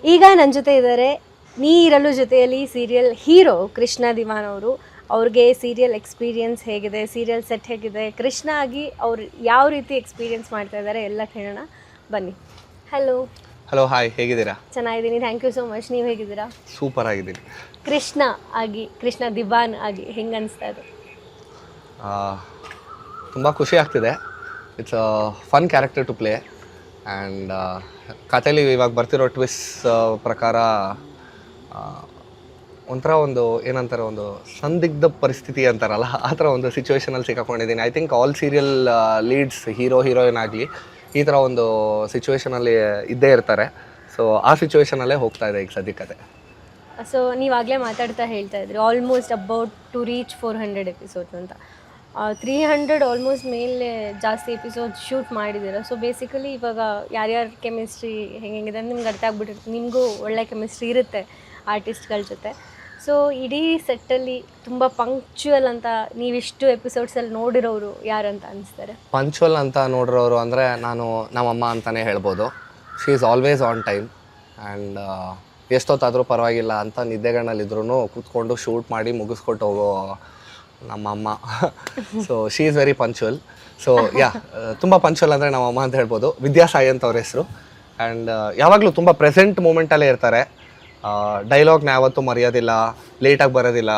ಈಗ ನನ್ನ ಜೊತೆ ಇದ್ದಾರೆ ನೀ ಇರಲು ಜೊತೆಯಲ್ಲಿ ಸೀರಿಯಲ್ ಹೀರೋ ಕೃಷ್ಣ ದಿವಾನ್ ಅವರು. ಅವ್ರಿಗೆ ಸೀರಿಯಲ್ ಎಕ್ಸ್ಪೀರಿಯನ್ಸ್ ಹೇಗಿದೆ, ಸೀರಿಯಲ್ ಸೆಟ್ ಹೇಗಿದೆ, ಕೃಷ್ಣ ಆಗಿ ಅವ್ರು ಯಾವ ರೀತಿ ಎಕ್ಸ್ಪೀರಿಯನ್ಸ್ ಮಾಡ್ತಾ ಇದ್ದಾರೆ ಎಲ್ಲ ಕೇಳೋಣ ಬನ್ನಿ. ಹಲೋ. ಹಲೋ, ಹಾಯ್, ಹೇಗಿದ್ದೀರಾ? ಚೆನ್ನಾಗಿದ್ದೀನಿ, ಥ್ಯಾಂಕ್ ಯು ಸೋ ಮಚ್. ನೀವು ಹೇಗಿದ್ದೀರಾ? ಸೂಪರ್ ಆಗಿದ್ದೀನಿ. ಕೃಷ್ಣ ಆಗಿ, ಕೃಷ್ಣ ದಿವಾನ್ ಆಗಿ ಹೆಂಗೆ ಅನಿಸ್ತಾ ಇದೆ? ತುಂಬ ಖುಷಿ ಆಗ್ತಿದೆ. It's a fun character to play and ಕಥೆಯಲ್ಲಿ ಇವಾಗ ಬರ್ತಿರೋ ಟ್ವಿಸ್ ಪ್ರಕಾರ ಒಂಥರ ಒಂದು ಏನಂತಾರೆ, ಒಂದು ಸಂದಿಗ್ಧ ಪರಿಸ್ಥಿತಿ ಅಂತಾರಲ್ಲ, ಆ ಥರ ಒಂದು ಸಿಚುವೇಷನಲ್ಲಿ ಸಿಕ್ಕಾಕೊಂಡಿದ್ದೀನಿ. I think all serial leads, heroine ಆಗಲಿ ಈ ಥರ ಒಂದು ಸಿಚುವೇಷನಲ್ಲಿ ಇದ್ದೇ ಇರ್ತಾರೆ. ಸೊ ಆ ಸಿಚುವೇಷನಲ್ಲೇ ಹೋಗ್ತಾ ಇದೆ ಈಗ ಸದ್ಯಕ್ಕೆ. ಸೊ ನೀವಾಗಲೇ ಮಾತಾಡ್ತಾ ಹೇಳ್ತಾ ಇದ್ರಿ almost about to reach 400 episodes ಅಂತ. 300 ಆಲ್ಮೋಸ್ಟ್ ಮೇಲೆ ಜಾಸ್ತಿ ಎಪಿಸೋಡ್ ಶೂಟ್ ಮಾಡಿದ್ದೀರ. ಸೊ ಬೇಸಿಕಲಿ ಇವಾಗ ಯಾರ್ಯಾರ ಕೆಮಿಸ್ಟ್ರಿ ಹೆಂಗಿದೆ ನಿಮ್ಗೆ ಅರ್ಥ ಆಗ್ಬಿಟ್ಟಿರುತ್ತೆ. ನಿಮಗೂ ಒಳ್ಳೆ ಕೆಮಿಸ್ಟ್ರಿ ಇರುತ್ತೆ ಆರ್ಟಿಸ್ಟ್ಗಳ ಜೊತೆ. ಸೊ ಇಡೀ ಸೆಟ್ಟಲ್ಲಿ ತುಂಬ ಪಂಕ್ಚುವಲ್ ಅಂತ ನೀವಿಷ್ಟು ಎಪಿಸೋಡ್ಸಲ್ಲಿ ನೋಡಿರೋರು ಯಾರಂತ ಅನಿಸ್ತಾರೆ? ಪಂಕ್ಚುವಲ್ ಅಂತ ನೋಡಿರೋರು ಅಂದರೆ ನಾನು ನಮ್ಮಮ್ಮ ಅಂತಲೇ ಹೇಳ್ಬೋದು. She is always on time and ಎಷ್ಟೊತ್ತಾದರೂ ಪರವಾಗಿಲ್ಲ ಅಂತ ನಿದ್ದೆಗಳಲ್ಲಿದ್ರೂ ಕೂತ್ಕೊಂಡು ಶೂಟ್ ಮಾಡಿ ಮುಗಿಸ್ಕೊಟ್ಟು ಹೋಗೋ ನಮ್ಮಮ್ಮ. So she is very punctual. So ತುಂಬ ಪಂಕ್ಚುವಲ್ ಅಂದರೆ ನಮ್ಮಮ್ಮ ಅಂತ ಹೇಳ್ಬೋದು. ವಿದ್ಯಾಸಾಯಿ ಅಂತ ಅವ್ರ ಹೆಸರು. ಆ್ಯಂಡ್ ಯಾವಾಗಲೂ ತುಂಬ ಪ್ರೆಸೆಂಟ್ ಮೂಮೆಂಟಲ್ಲೇ ಇರ್ತಾರೆ. ಡೈಲಾಗ್ನ ಯಾವತ್ತೂ ಮರೆಯೋದಿಲ್ಲ, ಲೇಟಾಗಿ ಬರೋದಿಲ್ಲ,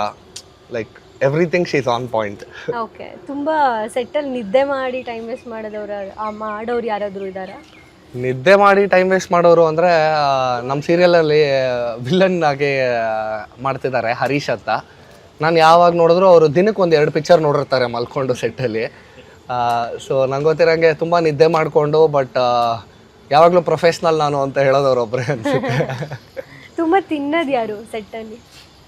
like everything she is on point. Okay. ತುಂಬ ಸೆಟ್ಟಲ್ಲಿ ನಿದ್ದೆ ಮಾಡಿ ಟೈಮ್ ವೇಸ್ಟ್ ಮಾಡೋರು ಯಾರಾದರೂ ಇದ್ದಾರಾ? ನಿದ್ದೆ ಮಾಡಿ ಟೈಮ್ ವೇಸ್ಟ್ ಮಾಡೋರು ಅಂದರೆ ನಮ್ಮ ಸೀರಿಯಲಲ್ಲಿ ವಿಲನ್ ಆಗಿ ಮಾಡ್ತಿದ್ದಾರೆ ಹರೀಶ್ ಅಂತ. ನಾನು ಯಾವಾಗ ನೋಡಿದ್ರು ಅವರು ದಿನಕ್ಕೆ 1-2 ಪಿಕ್ಚರ್ ನೋಡಿರ್ತಾರೆ ಮಲ್ಕೊಂಡು ಸೆಟ್ಟಲ್ಲಿ. ಸೊ ನಂಗೆ ಗೊತ್ತಿರೋಂಗೆ ತುಂಬ ನಿದ್ದೆ ಮಾಡಿಕೊಂಡು, ಬಟ್ ಯಾವಾಗಲೂ ಪ್ರೊಫೆಷ್ನಲ್ ನಾನು ಅಂತ ಹೇಳೋದು ಅವರೊಬ್ಬರೇ ಅನಿಸುತ್ತೆ. ತುಂಬ ತಿನ್ನೋದು ಯಾರು ಸೆಟ್ಟಲ್ಲಿ?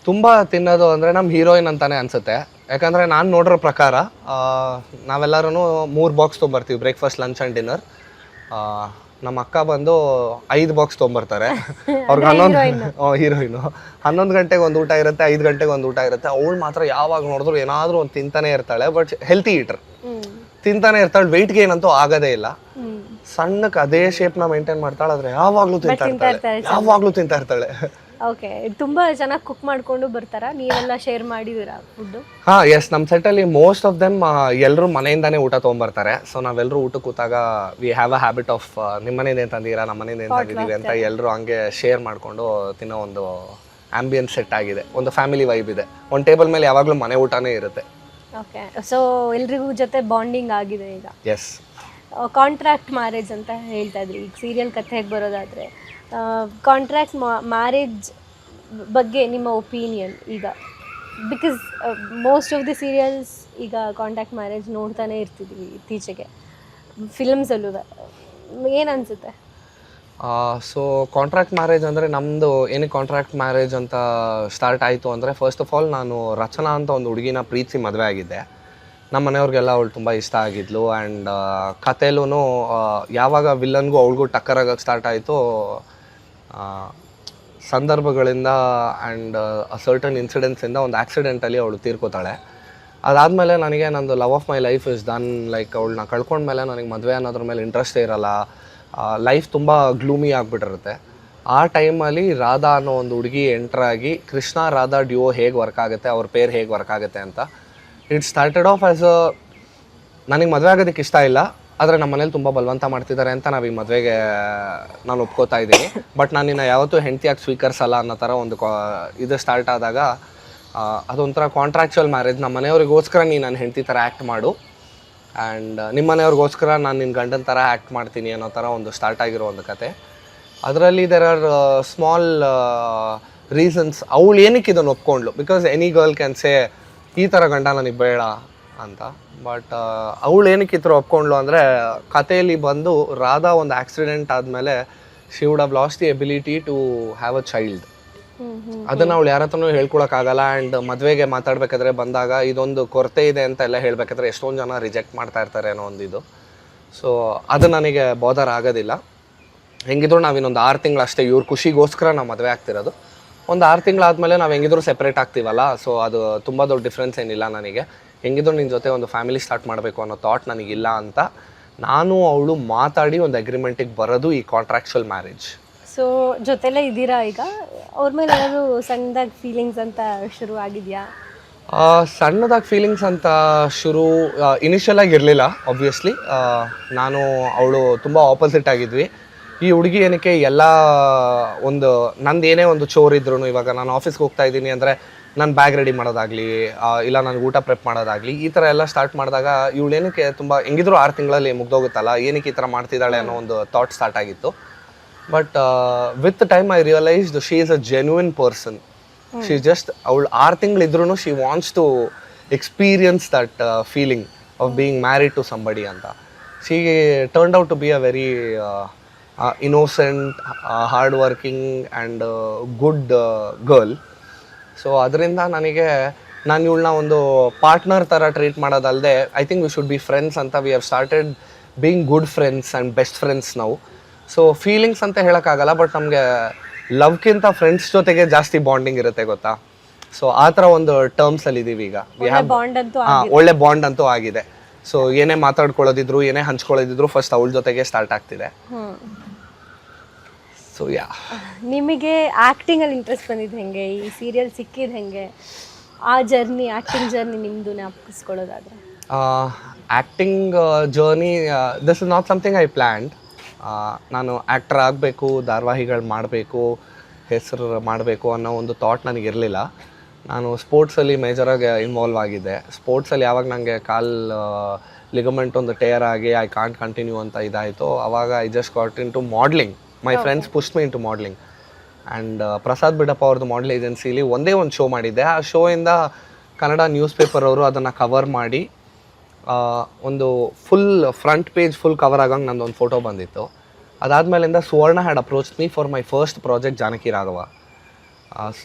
ತುಂಬ ತಿನ್ನೋದು ಅಂದರೆ ನಮ್ಮ ಹೀರೋಯಿನ್ ಅಂತಲೇ ಅನಿಸುತ್ತೆ. ಯಾಕಂದರೆ ನಾನು ನೋಡಿರೋ ಪ್ರಕಾರ ನಾವೆಲ್ಲರೂ 3 ಬಾಕ್ಸ್ ತೊಗೊಂಬರ್ತೀವಿ, ಬ್ರೇಕ್ಫಾಸ್ಟ್, ಲಂಚ್ ಆ್ಯಂಡ್ ಡಿನ್ನರ್. ನಮ್ಮ ಅಕ್ಕ ಬಂದು 5 ಬಾಕ್ಸ್ ತೊಗೊಂಬರ್ತಾರೆ. ಅವ್ರಿಗೆ ಹೀರೋಯಿನು 11 ಗಂಟೆಗೆ ಒಂದು ಊಟ ಇರುತ್ತೆ, 5 ಗಂಟೆಗೆ ಒಂದು ಊಟ ಇರುತ್ತೆ. ಅವಳು ಮಾತ್ರ ಯಾವಾಗ ನೋಡಿದ್ರು ಏನಾದರೂ ಒಂದು ತಿಂತಾನೆ ಇರ್ತಾಳೆ. ಬಟ್ ಹೆಲ್ತಿ ಈಟರ್, ತಿಂತಾನೆ ಇರ್ತಾಳೆ. ವೆಯ್ಟ್ ಗೇನ್ ಅಂತೂ ಆಗೋದೇ ಇಲ್ಲ. ಸಣ್ಣಕ್ಕೆ ಅದೇ ಶೇಪ್ನ ಮೇಂಟೈನ್ ಮಾಡ್ತಾಳೆ, ಆದರೆ ಯಾವಾಗಲೂ ತಿಂತಾ ಇರ್ತಾಳೆ. ಓಕೆ. ತುಂಬ ಚೆನ್ನಾಗಿ ಕುಕ್ ಮಾಡ್ಕೊಂಡು ಬರ್ತಾರಾ? ನೀವೆಲ್ಲ ಶೇರ್ ಮಾಡಿದ್ದೀರಾ ಫುಡ್ಡು? ಹಾಂ, ಎಸ್. ನಮ್ಮ ಸೆಟ್ಟಲ್ಲಿ ಮೋಸ್ಟ್ ಆಫ್ ದೆಮ್ ಎಲ್ಲರೂ ಮನೆಯಿಂದಾನೇ ಊಟ ತೊಗೊಂಬರ್ತಾರೆ. ಸೊ ನಾವೆಲ್ಲರೂ ಊಟಕ್ಕೆ ಕೂತಾಗ we have a habit of ನಿಮ್ಮ ಮನೆಯಿಂದ ಏನು ತಂದಿರಾ, ನಮ್ಮ ಮನೆಯಿಂದ ಏನು ತಂದಿದ್ದೀವಿ ಅಂತ ಎಲ್ಲರೂ ಹಂಗೆ ಶೇರ್ ಮಾಡಿಕೊಂಡು ತಿನ್ನೋ ಒಂದು ಆಂಬಿಯನ್ಸ್ ಸೆಟ್ ಆಗಿದೆ. ಒಂದು ಫ್ಯಾಮಿಲಿ ವೈಬ್ ಇದೆ. ಒಂದು ಟೇಬಲ್ ಮೇಲೆ ಯಾವಾಗಲೂ ಮನೆ ಊಟನೇ ಇರುತ್ತೆ. ಓಕೆ. ಸೊ ಎಲ್ರಿಗೂ ಜೊತೆ ಬಾಂಡಿಂಗ್ ಆಗಿದೆ ಈಗ. ಎಸ್. ಕಾಂಟ್ರಾಕ್ಟ್ ಮ್ಯಾರೇಜ್ ಅಂತ ಹೇಳ್ತಾ ಇದ್ರಿ. ಈಗ ಸೀರಿಯಲ್ ಕಥೆಗೆ ಬರೋದಾದರೆ ಕಾಂಟ್ರಾಕ್ಟ್ ಮ್ಯಾರೇಜ್ ಬಗ್ಗೆ ನಿಮ್ಮ ಒಪಿನಿಯನ್ ಈಗ? Because most of the serials ಈಗ ಕಾಂಟ್ರಾಕ್ಟ್ ಮ್ಯಾರೇಜ್ ನೋಡ್ತಾನೆ ಇರ್ತಿದ್ವಿ ಇತ್ತೀಚೆಗೆ, ಫಿಲ್ಮ್ಸಲ್ಲೂ. ಏನು ಅನಿಸುತ್ತೆ? ಸೊ ಕಾಂಟ್ರಾಕ್ಟ್ ಮ್ಯಾರೇಜ್ ಅಂದರೆ ನಮ್ಮದು ಏನಕ್ಕೆ ಕಾಂಟ್ರಾಕ್ಟ್ ಮ್ಯಾರೇಜ್ ಅಂತ ಸ್ಟಾರ್ಟ್ ಆಯಿತು ಅಂದರೆ, ಫಸ್ಟ್ ಆಫ್ ಆಲ್ ನಾನು ರಚನಾ ಅಂತ ಒಂದು ಹುಡುಗಿನ ಪ್ರೀತಿಸಿ ಮದುವೆ ಆಗಿದ್ದೆ. ನಮ್ಮ ಮನೆಯವ್ರಿಗೆಲ್ಲ ಅವಳು ತುಂಬ ಇಷ್ಟ ಆಗಿದ್ಲು. ಆ್ಯಂಡ್ ಕಥೆಲೂ ಯಾವಾಗ ವಿಲ್ಲನ್ಗೂ ಅವಳಿಗೂ ಟಕ್ಕರ್ ಆಗೋಕ್ಕೆ ಸ್ಟಾರ್ಟ್ ಆಯಿತು, ಸಂದರ್ಭಗಳಿಂದ ಆ್ಯಂಡ್ ಸರ್ಟನ್ ಇನ್ಸಿಡೆಂಟ್ಸಿಂದ ಒಂದು ಆ್ಯಕ್ಸಿಡೆಂಟಲ್ಲಿ ಅವಳು ತೀರ್ಕೋತಾಳೆ. ಅದಾದಮೇಲೆ ನನಗೆ ನಂದು love of my life is done. Like ಅವಳನ್ನ ಕಳ್ಕೊಂಡ್ಮೇಲೆ ನನಗೆ ಮದುವೆ ಅನ್ನೋದ್ರ ಮೇಲೆ ಇಂಟ್ರೆಸ್ಟೇ ಇರೋಲ್ಲ. ಲೈಫ್ ತುಂಬ ಗ್ಲೂಮಿ ಆಗಿಬಿಟ್ಟಿರುತ್ತೆ. ಆ ಟೈಮಲ್ಲಿ ರಾಧಾ ಅನ್ನೋ ಒಂದು ಹುಡುಗಿ ಎಂಟ್ರಾಗಿ ಕೃಷ್ಣ ರಾಧಾ ಡ್ಯೂ ಹೇಗೆ ವರ್ಕ್ ಆಗುತ್ತೆ, ಅವ್ರ ಪೇರ್ ಹೇಗೆ ವರ್ಕ್ ಆಗುತ್ತೆ ಅಂತ. ಇಟ್ ಸ್ಟಾರ್ಟೆಡ್ ಆಫ್ ಆ್ಯಸ್ ನನಗೆ ಮದುವೆ ಆಗೋದಕ್ಕೆ ಇಷ್ಟ ಇಲ್ಲ, ಆದರೆ ನಮ್ಮ ಮನೇಲಿ ತುಂಬ ಬಲವಂತ ಮಾಡ್ತಿದ್ದಾರೆ ಅಂತ ನಾವು ಈ ಮದುವೆಗೆ ನಾನು ಒಪ್ಕೋತಾ ಇದ್ದೀನಿ. ಬಟ್ ನಾನು ನಿನ್ನ ಯಾವತ್ತೂ ಹೆಂಡತಿಯಾಗಿ ಸ್ವೀಕರಿಸಲ್ಲ ಅನ್ನೋ ಥರ ಒಂದು ಇದು ಸ್ಟಾರ್ಟ್ ಆದಾಗ ಅದೊಂಥರ ಕಾಂಟ್ರಾಕ್ಚುವಲ್ ಮ್ಯಾರೇಜ್. ನಮ್ಮ ಮನೆಯವ್ರಿಗೋಸ್ಕರ ನೀನು ನನ್ನ ಹೆಂಡತಿ ಥರ ಆ್ಯಕ್ಟ್ ಮಾಡು, ಆ್ಯಂಡ್ ನಿಮ್ಮ ಮನೆಯವ್ರಿಗೋಸ್ಕರ ನಾನು ನಿನ್ನ ಗಂಡನ ಥರ ಆ್ಯಕ್ಟ್ ಮಾಡ್ತೀನಿ ಅನ್ನೋ ಥರ ಒಂದು ಸ್ಟಾರ್ಟ್ ಆಗಿರೋ ಒಂದು ಕತೆ. ಅದರಲ್ಲಿ ದೇರ್ ಆರ್ ಸ್ಮಾಲ್ ರೀಸನ್ಸ್. ಅವಳು ಏನಕ್ಕೆ ಇದನ್ನು ಒಪ್ಕೊಂಡ್ಲು, because any girl can say ಈ ಥರ ಗಂಡ ನನಗೆ ಬೇಡ ಅಂತ. ಬಟ್ ಅವಳು ಏನಕ್ಕೆ ಈ ಥರ ಒಪ್ಕೊಂಡ್ಲು ಅಂದರೆ, ಕಥೆಯಲ್ಲಿ ಬಂದು ರಾಧಾ ಒಂದು ಆಕ್ಸಿಡೆಂಟ್ ಆದಮೇಲೆ she would have lost the ability to have a child. ಅದನ್ನು ಅವಳು ಯಾರ ಹತ್ರನೂ ಹೇಳ್ಕೊಳಕ್ಕಾಗಲ್ಲ. ಆ್ಯಂಡ್ ಮದುವೆಗೆ ಮಾತಾಡಬೇಕಾದ್ರೆ ಬಂದಾಗ ಇದೊಂದು ಕೊರತೆ ಇದೆ ಅಂತ ಎಲ್ಲ ಹೇಳಬೇಕಾದ್ರೆ ಎಷ್ಟೊಂದು ಜನ ರಿಜೆಕ್ಟ್ ಮಾಡ್ತಾ ಇರ್ತಾರೆ ಅನ್ನೋ ಒಂದು ಇದು. ಸೊ ಅದು ನನಗೆ ಬೋದರ್ ಆಗೋದಿಲ್ಲ. ಹೆಂಗಿದ್ರು ನಾವು ಇನ್ನೊಂದು 6 ತಿಂಗಳು ಅಷ್ಟೇ ಇವ್ರ ಖುಷಿಗೋಸ್ಕರ ನಾವು ಮದುವೆ ಆಗ್ತಿರೋದು. ಒಂದು 6 ತಿಂಗಳಾದಮೇಲೆ ನಾವು ಹೆಂಗಿದ್ರು ಸೆಪ್ರೇಟ್ ಆಗ್ತೀವಲ್ಲ. ಸೊ ಅದು ತುಂಬ ದೊಡ್ಡ ಡಿಫ್ರೆನ್ಸ್ ಏನಿಲ್ಲ ನನಗೆ. ಹೆಂಗಿದ್ರು ನಿನ್ನ ಜೊತೆ ಒಂದು ಫ್ಯಾಮಿಲಿ ಸ್ಟಾರ್ಟ್ ಮಾಡಬೇಕು ಅನ್ನೋ ಥಾಟ್ ನನಗಿಲ್ಲ ಅಂತ ನಾನು ಅವಳು ಮಾತಾಡಿ ಒಂದು ಅಗ್ರಿಮೆಂಟಿಗೆ ಬರೋದು ಈ ಕಾಂಟ್ರಾಕ್ಚುವಲ್ ಮ್ಯಾರೇಜ್. ಸೊ ಜೊತೆಲೇ ಇದ್ದೀರಾ ಈಗ, ಅವ್ರ ಮೇಲೆ ಏನಾದರೂ ಸಣ್ಣದಾಗಿ ಫೀಲಿಂಗ್ಸ್ ಅಂತ ಶುರು ಆಗಿದೆಯಾ? ಸಣ್ಣದಾಗಿ ಫೀಲಿಂಗ್ಸ್ ಅಂತ ಶುರು ಇನಿಷಿಯಲ್ ಆಗಿ ಇರಲಿಲ್ಲ. ಆಬ್ವಿಯಸ್ಲಿ ನಾನು ಅವಳು ತುಂಬ ಆಪೋಸಿಟ್ ಆಗಿದ್ವಿ. ಈ ಹುಡುಗಿ ಏನಕ್ಕೆ ಎಲ್ಲ ಒಂದು ನಂದು ಏನೇ ಒಂದು ಚೋರ್ ಇದ್ರು, ಇವಾಗ ನಾನು ಆಫೀಸ್ಗೆ ಹೋಗ್ತಾ ಇದ್ದೀನಿ ಅಂದರೆ ನಾನು ಬ್ಯಾಗ್ ರೆಡಿ ಮಾಡೋದಾಗಲಿ ಇಲ್ಲ ನನಗೆ ಊಟ ಪ್ರೆಪ್ ಮಾಡೋದಾಗಲಿ ಈ ಥರ ಎಲ್ಲ ಸ್ಟಾರ್ಟ್ ಮಾಡಿದಾಗ ಇವಳು ಏನಕ್ಕೆ ತುಂಬ ಹೆಂಗಿದ್ರು 6 ತಿಂಗಳಲ್ಲಿ ಮುಗ್ದೋಗುತ್ತಲ್ಲ, ಏನಕ್ಕೆ ಈ ಥರ ಮಾಡ್ತಿದ್ದಾಳೆ ಅನ್ನೋ ಒಂದು ಥಾಟ್ ಸ್ಟಾರ್ಟ್ ಆಗಿತ್ತು. But with time I realised she is a genuine person. She just ಅವಳು 6 ತಿಂಗಳಿದ್ರು she wants to experience that feeling of being married to somebody ಅಂತ. She turned out to be a very innocent, hard working and good girl. So ಅದರಿಂದ ನನಗೆ ನಾನು ಇವಳನ್ನ ಒಂದು partner ಥರ treat ಮಾಡೋದಲ್ಲದೆ I think we should be friends ಅಂತ we have started being good friends and best friends ನಾವು. So feelings ಅಂತ ಹೇಳೋಕ್ಕಾಗಲ್ಲ, ಬಟ್ ನಮಗೆ ಲವ್ಗಿಂತ ಫ್ರೆಂಡ್ಸ್ ಜೊತೆಗೆ ಜಾಸ್ತಿ ಬಾಂಡಿಂಗ್ ಇರುತ್ತೆ ಗೊತ್ತಾ. ಸೊ ಆ ಥರ ಒಂದು ಟರ್ಮ್ಸಲ್ಲಿ ಇದ್ದೀವಿ ಈಗ. ಬಾಂಡ್ ಅಂತೂ ಒಳ್ಳೆ ಬಾಂಡ್ ಅಂತೂ ಆಗಿದೆ. ಸೊ ಏನೇ ಮಾತಾಡ್ಕೊಳ್ಳೋದಿದ್ರು ಏನೇ ಹಂಚ್ಕೊಳ್ಳೋದಿದ್ರು ಫಸ್ಟ್ ಅವಳ ಜೊತೆಗೆ ಸ್ಟಾರ್ಟ್ ಆಗ್ತಿದೆ. So yeah. ನಿಮಗೆ ಆ್ಯಕ್ಟಿಂಗಲ್ಲಿ ಇಂಟ್ರೆಸ್ಟ್ ಬಂದಿದ್ದು ಹೆಂಗೆ, ಈ ಸೀರಿಯಲ್ ಸಿಕ್ಕಿದ್ದು ಹೆಂಗೆ, ಆ ಜರ್ನಿ ಆ್ಯಕ್ಟಿಂಗ್ ಜರ್ನಿ ನಿಮ್ಮದು ಜ್ಞಾಪಿಸ್ಕೊಳ್ಳೋದಾದ್ರೆ? Acting journey this is not something I planned. ನಾನು ಆ್ಯಕ್ಟರ್ ಆಗಬೇಕು, ಧಾರಾವಾಹಿಗಳು ಮಾಡಬೇಕು, ಹೆಸರು ಮಾಡಬೇಕು ಅನ್ನೋ ಒಂದು ಥಾಟ್ ನನಗಿರಲಿಲ್ಲ. ನಾನು ಸ್ಪೋರ್ಟ್ಸಲ್ಲಿ ಮೇಜರಾಗಿ ಇನ್ವಾಲ್ವ್ ಆಗಿದ್ದೆ. ಸ್ಪೋರ್ಟ್ಸಲ್ಲಿ ಯಾವಾಗ ನನಗೆ ಲಿಗಮೆಂಟ್ ಒಂದು ಟೇರ್ ಆಗಿ ಐ ಕಾಂಟ್ ಕಂಟಿನ್ಯೂ ಅಂತ ಇದಾಯಿತು, ಆವಾಗ I just got into modelling. My friends pushed me into modelling and Prasad ಬಿಡಪ್ಪ ಅವ್ರದ್ದು ಮಾಡೆಲ್ ಏಜೆನ್ಸಿಲಿ ಒಂದೇ ಒಂದು ಶೋ ಮಾಡಿದ್ದೆ. ಆ ಶೋಯಿಂದ ಕನ್ನಡ ನ್ಯೂಸ್ ಪೇಪರ್ ಅವರು ಅದನ್ನು ಕವರ್ ಮಾಡಿ ಒಂದು full front page full cover ಆಗಂಗೆ ನಂದೊಂದು ಫೋಟೋ ಬಂದಿತ್ತು. ಅದಾದಮೇಲಿಂದ Suvarna had approach me for my first project Janaki Raghava.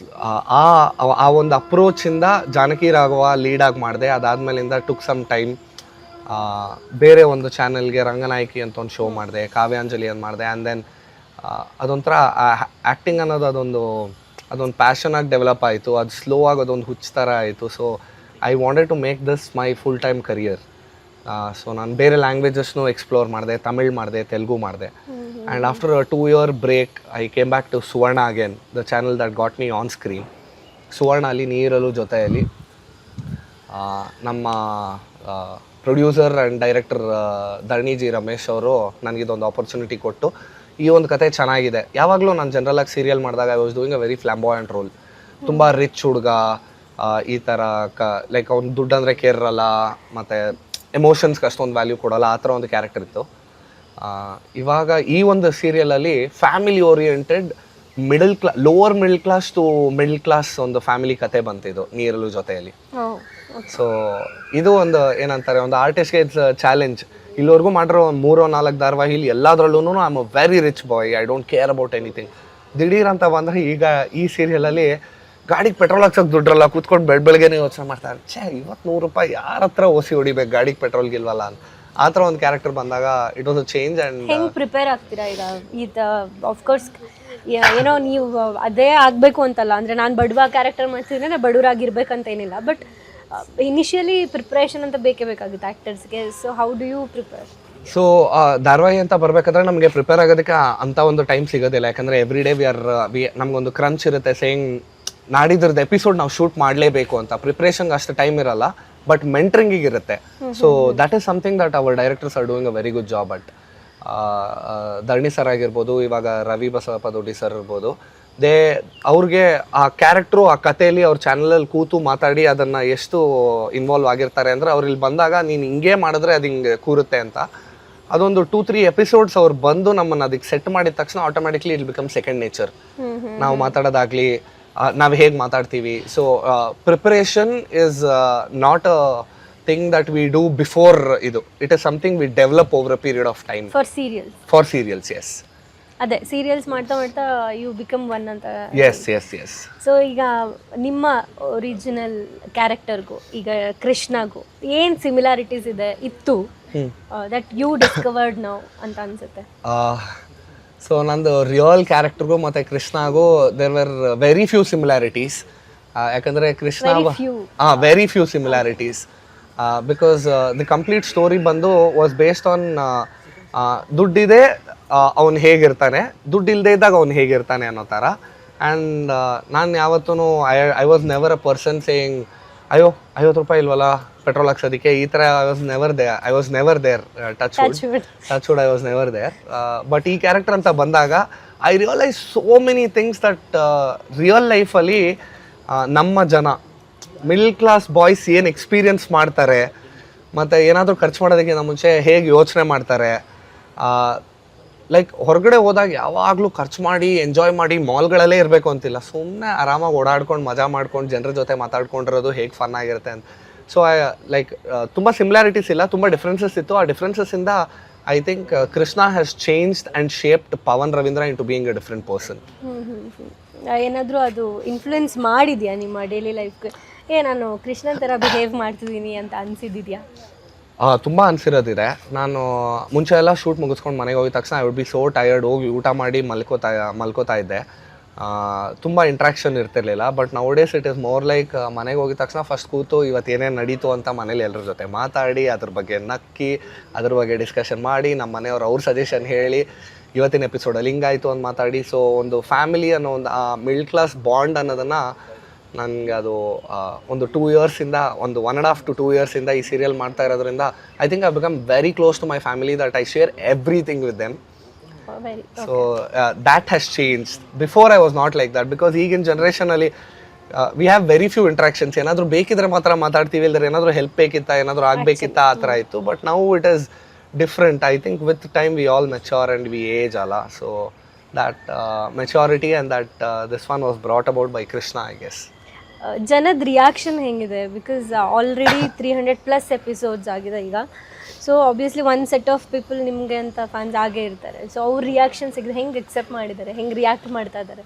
ಆ ಒಂದು ಅಪ್ರೋಚಿಂದ ಜಾನಕಿ ರಾಘವ ಲೀಡಾಗಿ ಮಾಡಿದೆ. ಅದಾದಮೇಲಿಂದ ಟುಕ್ ಸಮ್ ಟೈಮ್ ಬೇರೆ ಒಂದು ಚಾನೆಲ್ಗೆ ರಂಗನಾಯಕಿ ಅಂತ ಒಂದು ಶೋ ಮಾಡಿದೆ, ಕಾವ್ಯಾಂಜಲಿ ಅಂತ ಮಾಡಿದೆ. ಆ್ಯಂಡ್ ದೆನ್ ಅದೊಂಥರ ಆ್ಯಕ್ಟಿಂಗ್ ಅನ್ನೋದು ಅದೊಂದು ಪ್ಯಾಷನಾಗಿ ಡೆವಲಪ್ ಆಯಿತು. ಅದು ಸ್ಲೋ ಆಗಿ ಅದೊಂದು ಹುಚ್ಚ ಥರ ಆಯಿತು. So I wanted to make this my full time career. So ನಾನು ಬೇರೆ ಲ್ಯಾಂಗ್ವೇಜಸ್ನೂ ಎಕ್ಸ್ಪ್ಲೋರ್ ಮಾಡಿದೆ, ತಮಿಳ್ ಮಾಡಿದೆ, ತೆಲುಗು ಮಾಡಿದೆ. And after a 2-year break I came back to Suvarna again, the channel that got me on screen. Suvarna ಅಲ್ಲಿ ನೀರಲು ಜೊತೆಯಲ್ಲಿ ನಮ್ಮ producer and director Dharaniji Ramesh ಅವರು ನನಗಿದೊಂದು ಆಪರ್ಚುನಿಟಿ ಕೊಟ್ಟು ಈ ಒಂದು ಕತೆ ಚೆನ್ನಾಗಿದೆ. ಯಾವಾಗಲೂ ನಾನು ಜನರಲಾಗಿ ಸೀರಿಯಲ್ ಮಾಡಿದಾಗ I was doing a very flamboyant role. ತುಂಬ ರಿಚ್ ಹುಡುಗ, ಈ ಥರ ಲೈಕ್ ಅವ್ನು ದುಡ್ಡು ಅಂದರೆ ಕೇರ್ ಇರಲ್ಲ, ಮತ್ತು ಎಮೋಷನ್ಸ್ಗೆ ಅಷ್ಟೊಂದು ವ್ಯಾಲ್ಯೂ ಕೊಡೋಲ್ಲ, ಆ ಥರ ಒಂದು ಕ್ಯಾರೆಕ್ಟರ್ ಇತ್ತು. ಇವಾಗ ಈ ಒಂದು ಸೀರಿಯಲಲ್ಲಿ family oriented lower middle class to middle class ಒಂದು ಫ್ಯಾಮಿಲಿ ಕತೆ ಬಂತಿದ್ದು ನೀರಲು ಜೊತೆಯಲ್ಲಿ. ಸೊ ಇದು ಒಂದು ಏನಂತಾರೆ, ಒಂದು ಆರ್ಟಿಸ್ಟ್ಗೆ ಇಟ್ಸ್ ಚಾಲೆಂಜ್. ಇಲ್ಲಿವರೆಗೂ ಮಾಡಿರೋ 3-4 ಧಾರಾವಾಹಿಲಿ ಎಲ್ಲದರಲ್ಲೂ I am a very rich boy, I don't care about anything. ದಿಢೀರ್ ಅಂತ ಬಂದರೆ ಈಗ ಈ ಸೀರಿಯಲಲ್ಲಿ ಗಾಡಿಗೆ ಪೆಟ್ರೋಲ್ ಹಾಕ್ಸೋಕೆ ದುಡ್ರಲ್ಲ, ಕೂತ್ಕೊಂಡು ಬೆಳಗ್ಗೆನೇ ಯೋಚನೆ ಮಾಡ್ತಾರೆ, ಇವತ್ತು 100 ರೂಪಾಯಿ ಯಾರ ಹತ್ರ ಓಸಿ ಹೊಡಿಬೇಕು, ಗಾಡಿಗೆ ಪೆಟ್ರೋಲ್ಗಿಲ್ವಲ್ಲ ಅಂತ. ಆ ಥರ ಒಂದು ಕ್ಯಾರೆಕ್ಟರ್ ಬಂದಾಗ it was a change. And ಹೆಂಗೆ ಪ್ರಿಪೇರ್ ಆಗ್ತೀರಾ ಈಗ? ಆಫ್ಕೋರ್ಸ್ ಏನೋ ನೀವು ಅದೇ ಆಗಬೇಕು ಅಂತಲ್ಲ, ಅಂದರೆ ನಾನು ಬಡವ ಕ್ಯಾರೆಕ್ಟರ್ ಮಾಡ್ತಿದ್ರೆ ನಾನು ಬಡವರಾಗಿರ್ಬೇಕಂತ ಏನಿಲ್ಲ, ಬಟ್ ಇನಿಷಿಯಲಿ ಪ್ರಿಪ್ರೇಷನ್ ಅಂತ ಬೇಕೇ ಬೇಕಾಗುತ್ತೆ ಆ್ಯಕ್ಟರ್ಸ್ಗೆ. So how do you prepare? So ಧಾರಾವಾಹಿ ಅಂತ ಬರಬೇಕಾದ್ರೆ ನಮಗೆ ಪ್ರಿಪೇರ್ ಆಗೋದಕ್ಕೆ ಅಂಥ ಒಂದು ಟೈಮ್ ಸಿಗೋದಿಲ್ಲ. ಯಾಕಂದರೆ ಎವ್ರಿ ಡೇ ನಮಗೊಂದು ಕ್ರಂಚ್ ಇರುತ್ತೆ, ಸೇಯಿಂಗ್ ನಾಡಿದ್ರದ್ದು ಎಪಿಸೋಡ್ ನಾವು ಶೂಟ್ ಮಾಡಲೇಬೇಕು ಅಂತ. ಪ್ರಿಪ್ರೇಷನ್ಗೆ ಅಷ್ಟು ಟೈಮ್ ಇರಲ್ಲ, ಬಟ್ ಮೆಂಟ್ರಿಂಗಿಗೆ ಇರುತ್ತೆ. So that is something that our directors are doing a very good job at. Dharani sir ಆಗಿರ್ಬೋದು, ಇವಾಗ ರವಿ ಬಸವಪ್ಪ ದೊಡ್ಡಿ ಸರ್ ಇರ್ಬೋದು, ಅವ್ರಿಗೆ ಆ ಕ್ಯಾರೆಕ್ಟ್ರು ಆ ಕಥೆಯಲ್ಲಿ ಅವ್ರ ಚಾನಲಲ್ಲಿ ಕೂತು ಮಾತಾಡಿ ಅದನ್ನು ಎಷ್ಟು ಇನ್ವಾಲ್ವ್ ಆಗಿರ್ತಾರೆ ಅಂದರೆ ಅವ್ರು ಇಲ್ಲಿ ಬಂದಾಗ ನೀನು ಹಿಂಗೆ ಮಾಡಿದ್ರೆ ಅದು ಹಿಂಗೆ ಕೂರುತ್ತೆ ಅಂತ. ಅದೊಂದು 2-3 ಎಪಿಸೋಡ್ಸ್ ಅವ್ರು ಬಂದು ನಮ್ಮನ್ನು ಅದಕ್ಕೆ ಸೆಟ್ ಮಾಡಿದ ತಕ್ಷಣ automatically it become second nature. ನಾವು ಮಾತಾಡೋದಾಗಲಿ, ನಾವು ಹೇಗೆ ಮಾತಾಡ್ತೀವಿ. So preparation is not a thing that we do before ಇದು. It is something we develop over a period of time. For serials yes. ಅದೇ ಸೀರಿಯಲ್ಸ್ ಮಾಡ್ತಾ ಮಾಡ್ತಾ ಯು ಬಿಕಮ್ ಒನ್ ಅಂತ. Yes yes yes. ಸೊ ಈಗ ನಿಮ್ಮ original ಕ್ಯಾರೆಕ್ಟರ್ಗೂ ಈಗ ಕೃಷ್ಣಗೂ ಏನು similarities ಇತ್ತು ದಟ್ ಯು ಡಿಸ್ಕವರ್ಡ್ ನೌ ಅಂತ ಅನ್ಸುತ್ತೆ? ಸೊ ನಂದು ರಿಯಲ್ ಕ್ಯಾರೆಕ್ಟರ್ಗೂ ಮತ್ತು ಕೃಷ್ಣಗೂ there were very few similarities. ಯಾಕಂದರೆ Krishna very few similarities because the complete story ಬಂದು ವಾಸ್ ಬೇಸ್ಡ್ ಆನ್ ದುಡ್ಡಿದೆ, ಅವ್ನು ಹೇಗಿರ್ತಾನೆ, ದುಡ್ಡು ಇಲ್ಲದೆ ಇದ್ದಾಗ ಅವ್ನು ಹೇಗಿರ್ತಾನೆ ಅನ್ನೋ ಥರ. ಆ್ಯಂಡ್ ನಾನು ಯಾವತ್ತೂ I was never a person saying ಅಯ್ಯೋ ₹50 ಇಲ್ವಲ್ಲ ಪೆಟ್ರೋಲ್ ಹಾಕ್ಸೋದಕ್ಕೆ, ಈ ಥರ I was never there touch wood I was never there. But ಈ ಕ್ಯಾರೆಕ್ಟರ್ ಅಂತ ಬಂದಾಗ I realise so many things that real ಲೈಫಲ್ಲಿ ನಮ್ಮ ಜನ ಮಿಡ್ಲ್ ಕ್ಲಾಸ್ ಬಾಯ್ಸ್ ಏನು ಎಕ್ಸ್ಪೀರಿಯನ್ಸ್ ಮಾಡ್ತಾರೆ, ಮತ್ತು ಏನಾದರೂ ಖರ್ಚು ಮಾಡೋದಕ್ಕಿಂತ ಮುಂಚೆ ಹೇಗೆ ಯೋಚನೆ ಮಾಡ್ತಾರೆ. ಲೈಕ್ ಹೊರಗಡೆ ಹೋದಾಗ ಯಾವಾಗಲೂ ಖರ್ಚು ಮಾಡಿ ಎಂಜಾಯ್ ಮಾಡಿ ಮಾಲ್ಗಳಲ್ಲೇ ಇರಬೇಕು ಅಂತಿಲ್ಲ, ಸುಮ್ಮನೆ ಆರಾಮಾಗಿ ಓಡಾಡ್ಕೊಂಡು ಮಜಾ ಮಾಡ್ಕೊಂಡು ಜನರ ಜೊತೆ ಮಾತಾಡ್ಕೊಂಡಿರೋದು ಹೇಗೆ ಫನ್ ಆಗಿರುತ್ತೆ ಅಂತ. ಸೊ ತುಂಬ ಸಿಮಿಲಾರಿಟೀಸ್ ಇಲ್ಲ, ತುಂಬ ಡಿಫ್ರೆನ್ಸಸ್ ಇತ್ತು. ಆ ಡಿಫ್ರೆನ್ಸಸ್ಸಿಂದ I think Krishna has changed and shaped Pavan Ravindra into being a different person. ಏನಾದರೂ ಅದು ಇನ್ಫ್ಲುಯೆನ್ಸ್ ಮಾಡಿದೆಯಾ ನಿಮ್ಮ ಡೈಲಿ ಲೈಫ್ಗೆ? ನಾನು ಕೃಷ್ಣನ್ ಥರ ಬಿಹೇವ್ ಮಾಡ್ತಿದ್ದೀನಿ ಅಂತ ಅನಿಸಿದ್ಯಾ? ತುಂಬ ಅನಿಸಿರೋದಿದೆ. ನಾನು ಮುಂಚೆ ಎಲ್ಲ ಶೂಟ್ ಮುಗಿಸ್ಕೊಂಡು ಮನೆಗೆ ಹೋಗಿದ ತಕ್ಷಣ I would be so tired, ಹೋಗಿ ಊಟ ಮಾಡಿ ಮಲ್ಕೋತಾ ಇದ್ದೆ. ತುಂಬ ಇಂಟ್ರಾಕ್ಷನ್ ಇರ್ತಿರ್ಲಿಲ್ಲ. But now days it is more like ಮನೆಗೆ ಹೋಗಿದ ತಕ್ಷಣ ಫಸ್ಟ್ ಕೂತು ಇವತ್ತು ಏನೇನು ನಡೀತು ಅಂತ ಮನೇಲಿ ಎಲ್ಲರ ಜೊತೆ ಮಾತಾಡಿ, ಅದ್ರ ಬಗ್ಗೆ ನಕ್ಕಿ, ಅದ್ರ ಬಗ್ಗೆ ಡಿಸ್ಕಷನ್ ಮಾಡಿ, ನಮ್ಮ ಮನೆಯವ್ರು ಅವ್ರ ಸಜೆಷನ್ ಹೇಳಿ, ಇವತ್ತಿನ ಎಪಿಸೋಡಲ್ಲಿ ಹಿಂಗಾಯಿತು ಅಂತ ಮಾತಾಡಿ. ಸೊ ಒಂದು ಫ್ಯಾಮಿಲಿ ಅನ್ನೋ ಒಂದು ಮಿಡ್ಲ್ ಕ್ಲಾಸ್ ಬಾಂಡ್ ಅನ್ನೋದನ್ನು ನನಗೆ ಅದು ಒಂದು 2 ಇಯರ್ಸಿಂದ, ಒಂದು 1.5 to 2 ಇಯರ್ಸಿಂದ ಈ ಸೀರಿಯಲ್ ಮಾಡ್ತಾ ಇರೋದ್ರಿಂದ I think I become very close to my family that I share everything with them. So that has change. Before I was not like that, because ಈಗಿನ ಜನ್ರೇಷನಲ್ಲಿ we have very few interactions. ಏನಾದರೂ ಬೇಕಿದ್ರೆ ಮಾತ್ರ ಮಾತಾಡ್ತೀವಿ, ಇಲ್ಲದ್ರೆ ಏನಾದರೂ help ಬೇಕಿತ್ತಾ, ಏನಾದರೂ ಆಗಬೇಕಿತ್ತಾ, ಆ ಥರ ಇತ್ತು. But now it is different. I think with time we all mature and we age ಅಲ್ಲ. So that maturity and that this one was brought about by Krishna, I guess. ಜನದ ರಿಯಾಕ್ಷನ್ ಹೆಂಗಿದೆ? ಬಿಕಾಸ್ ಆಲ್ರೆಡಿ 300+ ಎಪಿಸೋಡ್ಸ್ ಆಗಿದೆ ಈಗ. So obviously ಒಂದು set of people ನಿಮಗೆ ಅಂತ fans ಆಗೇ ಇರ್ತಾರೆ. ಸೊ ಅವ್ರ ರಿಯಾಕ್ಷನ್ ಸಿಗಿದೆ, ಹೆಂಗೆ ಅಕ್ಸೆಪ್ಟ್ ಮಾಡಿದ್ದಾರೆ, ಹೆಂಗೆ ರಿಯಾಕ್ಟ್ ಮಾಡ್ತಾ ಇದ್ದಾರೆ?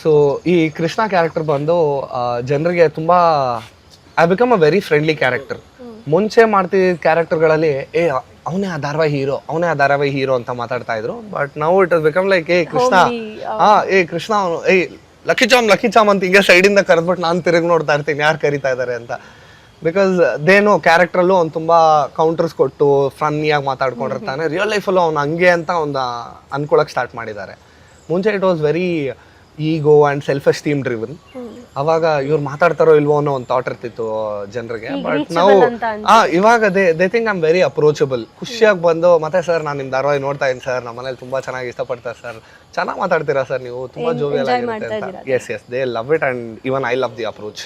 ಸೊ ಈ ಕೃಷ್ಣ ಕ್ಯಾರೆಕ್ಟರ್ ಬಂದು ಜನರಿಗೆ ತುಂಬ I become a very friendly character. ಮುಂಚೆ ಮಾಡ್ತಿದ್ದ ಕ್ಯಾರೆಕ್ಟರ್ಗಳಲ್ಲಿ ಅವನೇ ಆ ಧಾರಾವಾಹಿ ಹೀರೋ ಅಂತ ಮಾತಾಡ್ತಾ ಇದ್ರು. ಬಟ್ ನಾವು it has become like Krishna Krishna ಅವನು ಲಕ್ಕಿ ಚಾಮ್ ಅಂತ ಹಿಂಗೆ ಸೈಡಿಂದ ಕರೆದ್ಬಿಟ್ಟು ನಾನು ತಿರುಗಿ ನೋಡ್ತಾ ಇರ್ತೀನಿ ಯಾರು ಕರಿತಾ ಇದ್ದಾರೆ ಅಂತ. ಬಿಕಾಸ್ ದೇನೋ ಕ್ಯಾರೆಕ್ಟ್ರಲ್ಲೂ ಅವ್ನು ತುಂಬ ಕೌಂಟರ್ಸ್ ಕೊಟ್ಟು ಫನ್ನಿಯಾಗಿ ಮಾತಾಡ್ಕೊಂಡಿರ್ತಾನೆ. ರಿಯಲ್ ಲೈಫಲ್ಲೂ ಅವ್ನು ಹಂಗೆ ಅಂತ ಒಂದು ಅನ್ಕೊಳಕ್ಕೆ ಸ್ಟಾರ್ಟ್ ಮಾಡಿದ್ದಾರೆ. ಮುಂಚೆ it was very ego and self esteem driven. ಅವಾಗ ಇವ್ರು ಮಾತಾಡ್ತಾರೋ ಇಲ್ವೋ ಅನ್ನೋ ಒಂದು ಥಾಟ್ ಇರ್ತಿತ್ತು ಜನರಿಗೆ. ಬಟ್ ನಾವು ಇವಾಗ they think I am very approachable. ಖುಷಿಯಾಗಿ ಬಂದು ಮತ್ತೆ ಸರ್ ನಾನು ನಿಮ್ಮ ಧಾರಾವಾಹಿ ನೋಡ್ತಾ ಇದ್ದೀನಿ ಸರ್, ನಮ್ಮ ಮನೇಲಿ ತುಂಬ ಚೆನ್ನಾಗಿ ಇಷ್ಟಪಡ್ತಾರೆ ಸರ್, ಚೆನ್ನಾಗಿ ಮಾತಾಡ್ತೀರಾ ಸರ್ ನೀವು, ತುಂಬ ಜೋವಿಯಲ್ ಆಗಿರುತ್ತೆ ಅಂತ. Yes they love it and even I love the approach.